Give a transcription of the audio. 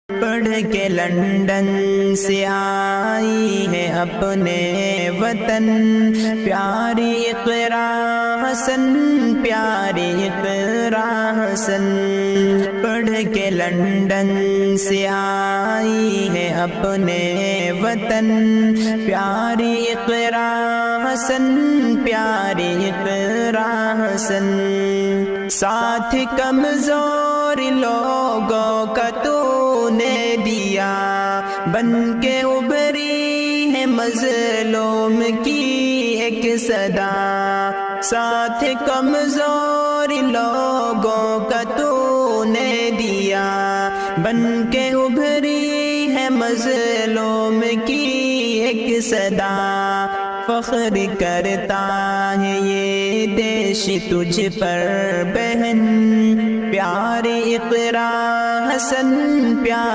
پڑھ کے لندن سے آئی ہے اپنے وطن، پیاری اقرا حسن، پیاری اقرا حسن۔ پڑھ کے لندن سے آئی ہے اپنے وطن، پیاری اقرا حسن، پیاری اقرا حسن۔ ساتھ کمزور لوگوں کا تو نے دیا، بن کے ابھری ہے مظلوم کی ایک صدا۔ ساتھ کمزور لوگوں کا تو نے دیا، بن کے ابھری ہے مظلوم کی ایک صدا۔ فخر کرتا ہے یہ دیش تجھ پر بہن، پیاری اقرا حسن، پیاری